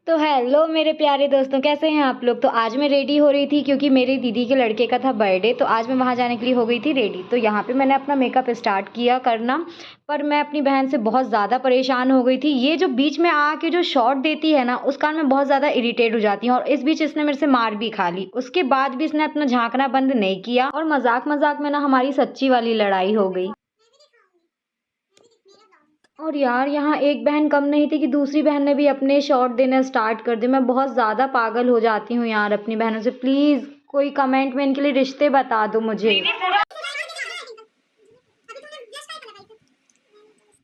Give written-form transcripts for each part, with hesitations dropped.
तो हेलो मेरे प्यारे दोस्तों, कैसे हैं आप लोग। तो आज मैं रेडी हो रही थी क्योंकि मेरी दीदी के लड़के का था बर्थडे। तो आज मैं वहाँ जाने के लिए हो गई थी रेडी। तो यहाँ पे मैंने अपना मेकअप स्टार्ट किया करना, पर मैं अपनी बहन से बहुत ज़्यादा परेशान हो गई थी। ये जो बीच में आके जो शॉट देती है ना, उस कारण मैं बहुत ज़्यादा इरिटेट हो जाती हूँ। और इस बीच इसने मेरे से मार भी खा ली। उसके बाद भी इसने अपना झांकना बंद नहीं किया और मजाक मजाक में ना हमारी सच्ची वाली लड़ाई हो गई। और यार यहाँ एक बहन कम नहीं थी कि दूसरी बहन ने भी अपने शॉट देना स्टार्ट कर दिए। मैं बहुत ज़्यादा पागल हो जाती हूँ यार अपनी बहनों से। प्लीज़ कोई कमेंट में इनके लिए रिश्ते बता दो मुझे।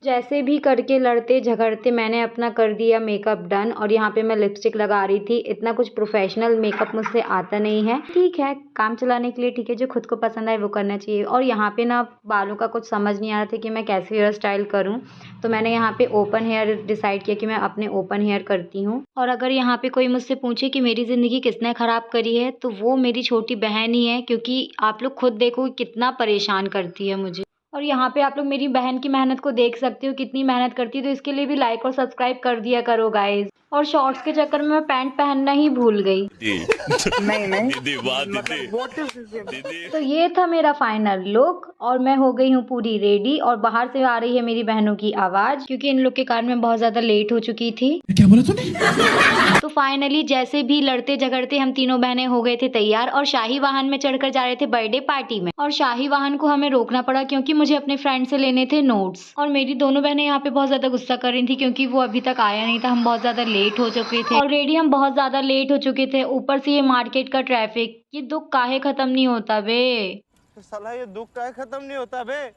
जैसे भी करके लड़ते झगड़ते मैंने अपना कर दिया मेकअप डन। और यहाँ पे मैं लिपस्टिक लगा रही थी। इतना कुछ प्रोफेशनल मेकअप मुझसे आता नहीं है, ठीक है काम चलाने के लिए ठीक है, जो खुद को पसंद आए वो करना चाहिए। और यहाँ पे ना बालों का कुछ समझ नहीं आ रहा था कि मैं कैसे हेयर स्टाइल करूँ। तो मैंने यहाँ पे ओपन हेयर डिसाइड किया कि मैं अपने ओपन हेयर करती हूँ। और अगर यहाँ पे कोई मुझसे पूछे कि मेरी ज़िंदगी किसने ख़राब करी है, तो वो मेरी छोटी बहन ही है। क्योंकि आप लोग खुद देखो कितना परेशान करती है मुझे। और यहाँ पे आप लोग मेरी बहन की मेहनत को देख सकते हो, कितनी मेहनत करती है। तो इसके लिए भी लाइक और सब्सक्राइब कर दिया करो गाइज। और शॉर्ट्स के चक्कर में मैं पैंट पहनना ही भूल गई। नहीं नहीं दीदी वाह दीदी दीदी तो ये था मेरा फाइनल लुक और मैं हो गई हूँ पूरी रेडी। और बाहर से आ रही है मेरी बहनों की आवाज, क्योंकि इन लोग के कारण मैं बहुत ज्यादा लेट हो चुकी थी। क्या बोला तूने? तो फाइनली जैसे भी लड़ते झगड़ते हम तीनों बहनें हो गए थे तैयार और शाही वाहन में चढ़कर जा रहे थे बर्थडे पार्टी में। और शाही वाहन को हमें रोकना पड़ा क्योंकि मुझे अपने फ्रेंड से लेने थे नोट्स। और मेरी दोनों बहनें यहाँ पे बहुत ज्यादा गुस्सा कर रही थी क्योंकि वो अभी तक आया नहीं था। हम बहुत ज्यादा लेट हो चुके थे, ऑलरेडी हम बहुत ज्यादा लेट हो चुके थे। ऊपर से ये मार्केट का ट्रैफिक, ये दुख काहे खत्म नहीं होता बे। साला ये दुख का खत्म नहीं होता बे।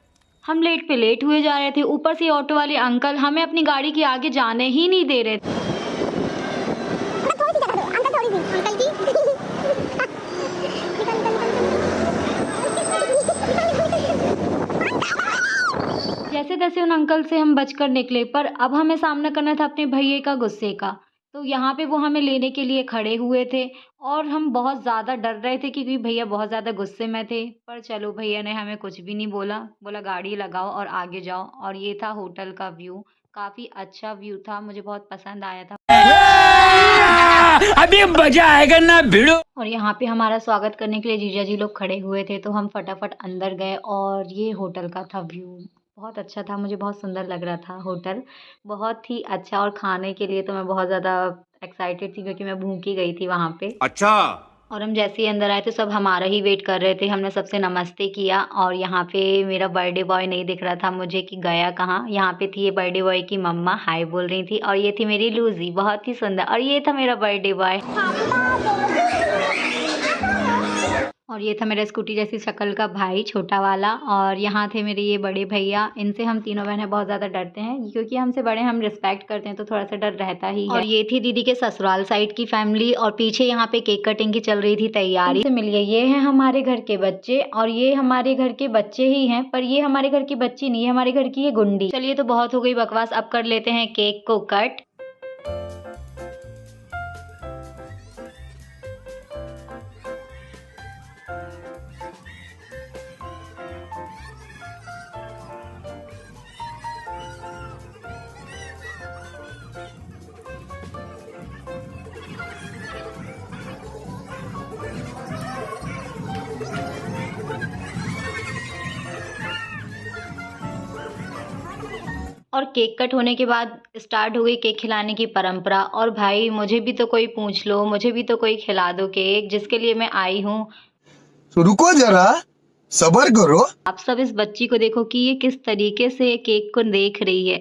हम लेट पे लेट हुए जा रहे थे। ऊपर से ऑटो वाले अंकल हमें अपनी गाड़ी के आगे जाने ही नहीं दे रहे थे। जैसे तैसे उन अंकल से हम बचकर निकले, पर अब हमें सामना करना था अपने भैया का गुस्से का। तो यहाँ पे वो हमें लेने के लिए खड़े हुए थे और हम बहुत ज़्यादा डर रहे थे क्योंकि भैया बहुत ज़्यादा गुस्से में थे। पर चलो भैया ने हमें कुछ भी नहीं बोला, बोला गाड़ी लगाओ और आगे जाओ। और ये था होटल का व्यू, काफ़ी अच्छा व्यू था, मुझे बहुत पसंद आया था। अभी मजा आएगा ना भिड़ो। और यहाँ पे हमारा स्वागत करने के लिए जीजा जी लोग खड़े हुए थे। तो हम फटाफट अंदर गए और ये होटल का था व्यू, बहुत अच्छा था, मुझे बहुत सुंदर लग रहा था होटल, बहुत ही अच्छा। और खाने के लिए तो मैं बहुत ज़्यादा एक्साइटेड थी क्योंकि मैं भूखी गई थी वहाँ पे। अच्छा और हम जैसे ही अंदर आए तो सब हमारा ही वेट कर रहे थे। हमने सबसे नमस्ते किया और यहाँ पे मेरा बर्थडे बॉय नहीं दिख रहा था मुझे कि गया कहाँ। यहाँ पे थी ये बर्थडे बॉय की मम्मा, हाय बोल रही थी। और ये थी मेरी लूजी, बहुत ही सुंदर। और ये था मेरा बर्थडे बॉय। और ये था मेरा स्कूटी जैसी शक्ल का भाई, छोटा वाला। और यहाँ थे मेरे ये बड़े भैया। इनसे हम तीनों बहनें बहुत ज़्यादा डरते हैं क्योंकि हमसे बड़े हम रिस्पेक्ट करते हैं, तो थोड़ा सा डर रहता ही है। और ये थी दीदी के ससुराल साइड की फैमिली। और पीछे यहाँ पे केक कटिंग की चल रही थी तैयारी। से मिलिए, ये हैं हमारे घर के बच्चे और ये हमारे घर के बच्चे ही हैं, पर ये हमारे घर की बच्ची नहीं है, हमारे घर की ये गुंडी। चलिए तो बहुत हो गई बकवास, अब कर लेते हैं केक को कट। और केक कट होने के बाद स्टार्ट हो गई केक खिलाने की परंपरा। और भाई मुझे भी तो कोई पूछ लो, मुझे भी तो कोई खिला दो केक, जिसके लिए मैं आई हूँ। तो रुको जरा, सबर करो। आप सब इस बच्ची को देखो कि ये किस तरीके से केक को देख रही है।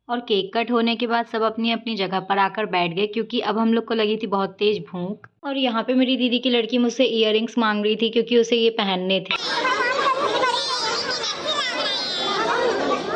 और केक कट होने के बाद सब अपनी अपनी जगह पर आकर बैठ गए क्योंकि अब हम लोग को लगी थी बहुत तेज भूख। और यहाँ पे मेरी दीदी की लड़की मुझसे इयररिंग्स मांग रही थी क्योंकि उसे ये पहनने थे।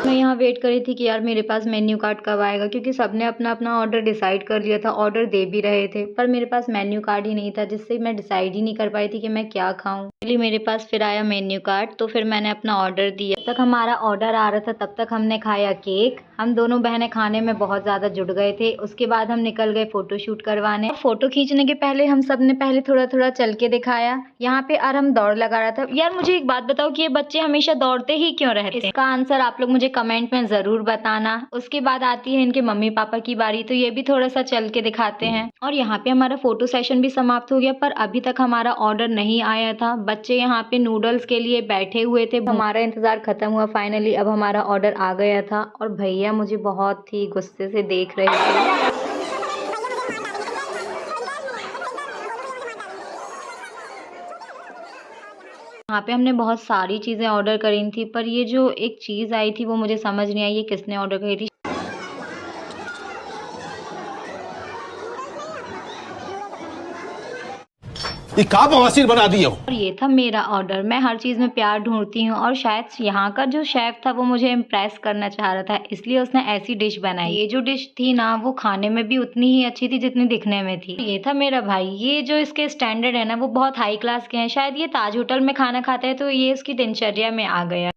मैं यहाँ वेट कर रही थी कि यार मेरे पास मेन्यू कार्ड कब आएगा, क्योंकि सबने अपना अपना ऑर्डर डिसाइड कर लिया था, ऑर्डर दे भी रहे थे, पर मेरे पास मेन्यू कार्ड ही नहीं था, जिससे मैं डिसाइड ही नहीं कर पाई थी कि मैं क्या खाऊं। इसलिए मेरे पास फिर आया मेन्यू कार्ड, तो फिर मैंने अपना ऑर्डर दिया। जब तक हमारा ऑर्डर आ रहा था तब तक हमने खाया केक। हम दोनों बहनें खाने में बहुत ज़्यादा जुड़ गए थे। उसके बाद हम निकल गए फ़ोटो शूट करवाने। फ़ोटो खींचने के पहले हम सब ने पहले थोड़ा थोड़ा चल के दिखाया। यहाँ पे आरम दौड़ लगा रहा था। यार मुझे एक बात बताओ कि ये बच्चे हमेशा दौड़ते ही क्यों रहते हैं? इसका आंसर आप लोग मुझे कमेंट में ज़रूर बताना। उसके बाद आती है इनके मम्मी पापा की बारी, तो ये भी थोड़ा सा चल के दिखाते हैं। और यहाँ पे हमारा फ़ोटो सेशन भी समाप्त हो गया, पर अभी तक हमारा ऑर्डर नहीं आया था। बच्चे यहाँ पे नूडल्स के लिए बैठे हुए थे। हमारा इंतज़ार ख़त्म हुआ फाइनली। अब हमारा ऑर्डर आ गया था और भैया मुझे बहुत ही गुस्से से देख रहे थे। यहाँ पे हमने बहुत सारी चीज़ें ऑर्डर करी थी, पर ये जो एक चीज़ आई थी वो मुझे समझ नहीं आई ये किसने ऑर्डर करी थी। ये का बवासीर बना दिए हो। और ये था मेरा ऑर्डर। मैं हर चीज़ में प्यार ढूंढती हूँ और शायद यहाँ का जो शेफ़ था वो मुझे इम्प्रेस करना चाह रहा था, इसलिए उसने ऐसी डिश बनाई। ये जो डिश थी ना वो खाने में भी उतनी ही अच्छी थी जितनी दिखने में थी। ये था मेरा भाई। ये जो इसके स्टैंडर्ड है ना वो बहुत हाई क्लास के हैं। शायद ये ताज होटल में खाना खाता है तो ये इसकी दिनचर्या में आ गया।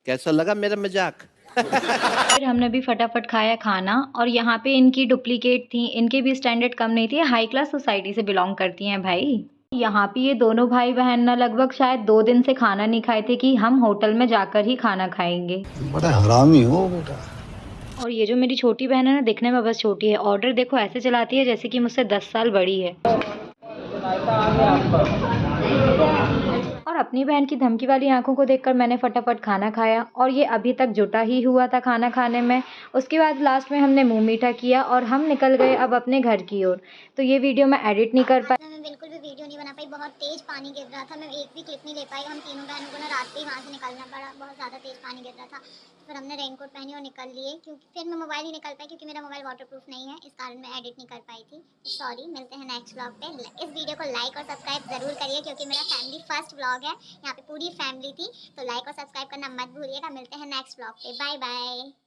कैसा लगा मेरा मजाक? फिर हमने भी फटाफट खाया खाना। और यहाँ पे इनकी डुप्लीकेट थी। इनके भी स्टैंडर्ड कम नहीं थे। हाई क्लास सोसाइटी से बिलोंग करती हैं भाई। यहाँ पे ये दोनों भाई बहन ना लगभग शायद 2 दिन से खाना नहीं खाए थे कि हम होटल में जाकर ही खाना खाएंगे। बड़ा हरामी हो बेटा। और ये जो मेरी छोटी बहन है ना दिखने में बस छोटी है, ऑर्डर देखो ऐसे चलाती है जैसे कि मुझसे 10 साल बड़ी है। और अपनी बहन की धमकी वाली आंखों को देखकर मैंने फटाफट खाना खाया और ये अभी तक जुटा ही हुआ था खाना खाने में। उसके बाद लास्ट में हमने मुंह मीठा किया और हम निकल गए अब अपने घर की ओर। तो ये वीडियो मैं एडिट नहीं कर पाई। मैं बिल्कुल भी वीडियो नहीं बना पाई। बहुत तेज पानी गिर रहा था। मैं एक भी क्लिप नहीं ले पाई। हम तीनों बहनों को ना रात पे ही वहाँ से निकलना पड़ा। बहुत ज़्यादा तेज पानी गिर रहा था। फिर हमने रेनकोट पहनी और निकल लिए, क्योंकि फिर मैं मोबाइल ही निकल पाई क्योंकि मेरा मोबाइल वाटरप्रूफ नहीं है, इस कारण मैं एडिट नहीं कर पाई थी। तो सॉरी। मिलते हैं नेक्स्ट व्लॉग पे। इस वीडियो को लाइक और सब्सक्राइब ज़रूर करिए क्योंकि मेरा फैमिली फर्स्ट व्लॉग है। यहाँ पे पूरी फैमिली थी, तो लाइक और सब्सक्राइब करना मत भूलिएगा। मिलते हैं नेक्स्ट व्लॉग पे। Bye bye.